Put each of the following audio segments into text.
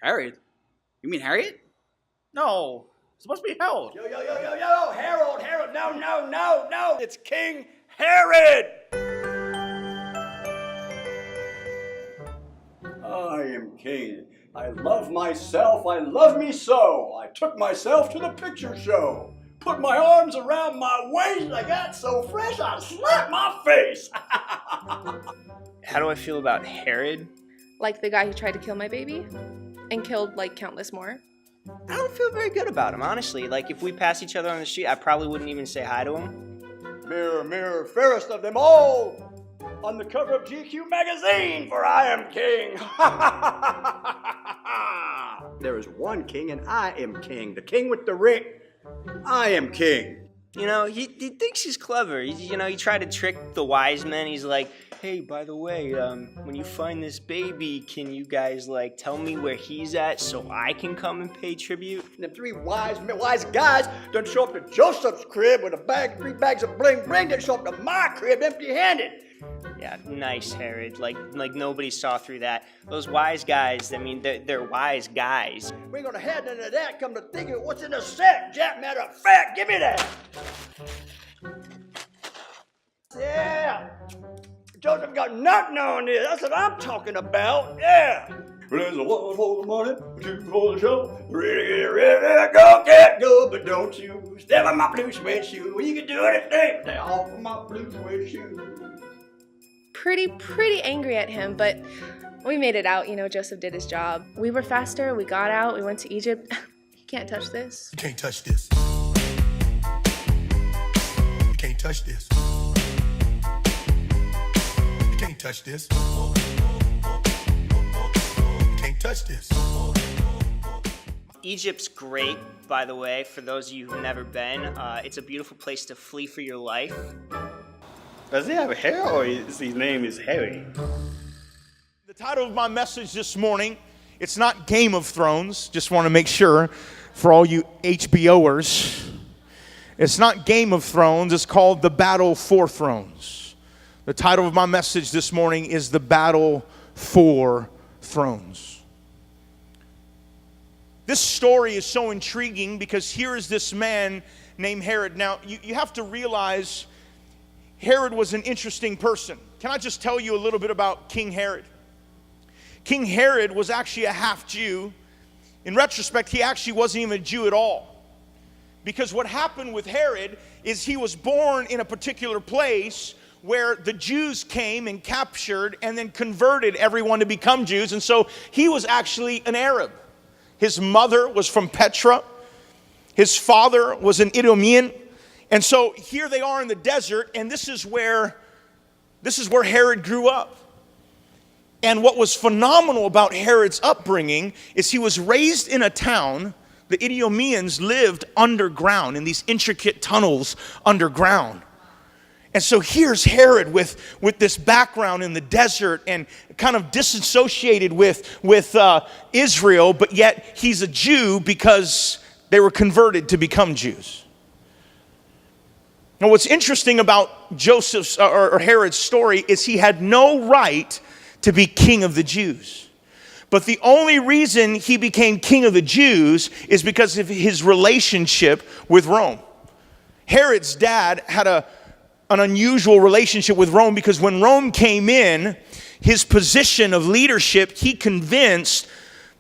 Harriet? You mean Harriet? No, it's supposed to be Harold. Yo, Harold, no, it's King Herod! I am king. I love myself, I love me so. I took myself to the picture show. Put my arms around my waist, I got so fresh I slapped my face. How do I feel about Herod? Like the guy who tried to kill my baby and killed like countless more. I don't feel very good about him, honestly. Like, if we pass each other on the street, I probably wouldn't even say hi to him. Mirror, mirror, fairest of them all, on the cover of GQ magazine, for I am king. There is one king and I am king, the king with the ring. I am king. You know, he thinks he's clever. He tried to trick the wise men. He's like, hey, by the way, when you find this baby, can you guys, like, tell me where he's at so I can come and pay tribute? And the three wise guys don't show up to Joseph's crib with three bags of bling bling. They show up to my crib empty-handed. Yeah, nice, Herod. Like nobody saw through that. Those wise guys, I mean, they're wise guys. We ain't gonna head into that. Come to think of it, what's in the sack, Jack? Matter of fact, give me that. Yeah. Joseph got nothing on this. That's what I'm talking about. Yeah. Well, there's a one for the money, two for the show. Ready, go, get go, but don't you step on my blue suede shoe. You can do anything, stay off of my blue suede shoe. Pretty angry at him, but we made it out. Joseph did his job. We were faster, we got out, we went to Egypt. You can't touch this. You can't touch this. You can't touch this. You can't touch this. You can't touch this. Egypt's great, by the way, for those of you who've never been. It's a beautiful place to flee for your life. Does he have hair or his name is Harry? The title of my message this morning, it's not Game of Thrones. Just want to make sure for all you HBOers. It's not Game of Thrones. It's called The Battle for Thrones. The title of my message this morning is The Battle for Thrones. This story is so intriguing because here is this man named Herod. Now, you have to realize Herod was an interesting person. Can I just tell you a little bit about King Herod? King Herod was actually a half Jew. In retrospect, he actually wasn't even a Jew at all. Because what happened with Herod is he was born in a particular place where the Jews came and captured and then converted everyone to become Jews. And so he was actually an Arab. His mother was from Petra. His father was an Idumean. And so here they are in the desert, and this is where Herod grew up. And what was phenomenal about Herod's upbringing is he was raised in a town. The Idumeans lived underground in these intricate tunnels underground. And so here's Herod with this background in the desert and kind of disassociated with Israel, but yet he's a Jew because they were converted to become Jews. Now, what's interesting about Joseph's or Herod's story is he had no right to be king of the Jews. But the only reason he became king of the Jews is because of his relationship with Rome. Herod's dad had an unusual relationship with Rome because when Rome came in, his position of leadership, he convinced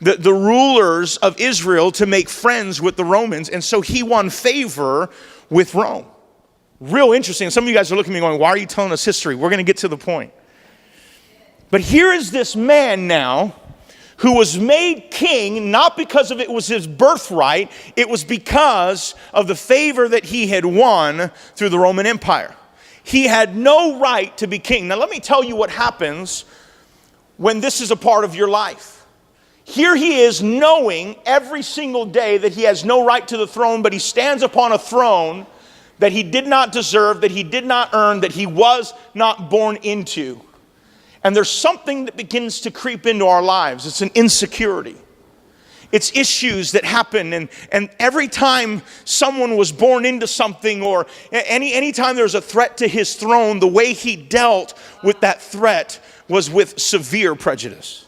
the rulers of Israel to make friends with the Romans. And so he won favor with Rome. Real interesting. Some of you guys are looking at me going, why are you telling us history? We're going to get to the point. But here is this man now who was made king, not because of it was his birthright. It was because of the favor that he had won through the Roman Empire. He had no right to be king. Now let me tell you what happens when this is a part of your life. Here he is knowing every single day that he has no right to the throne, but he stands upon a throne that he did not deserve, that he did not earn, that he was not born into. And there's something that begins to creep into our lives. It's an insecurity. It's issues that happen. And every time someone was born into something or any time there's a threat to his throne, the way he dealt with that threat was with severe prejudice.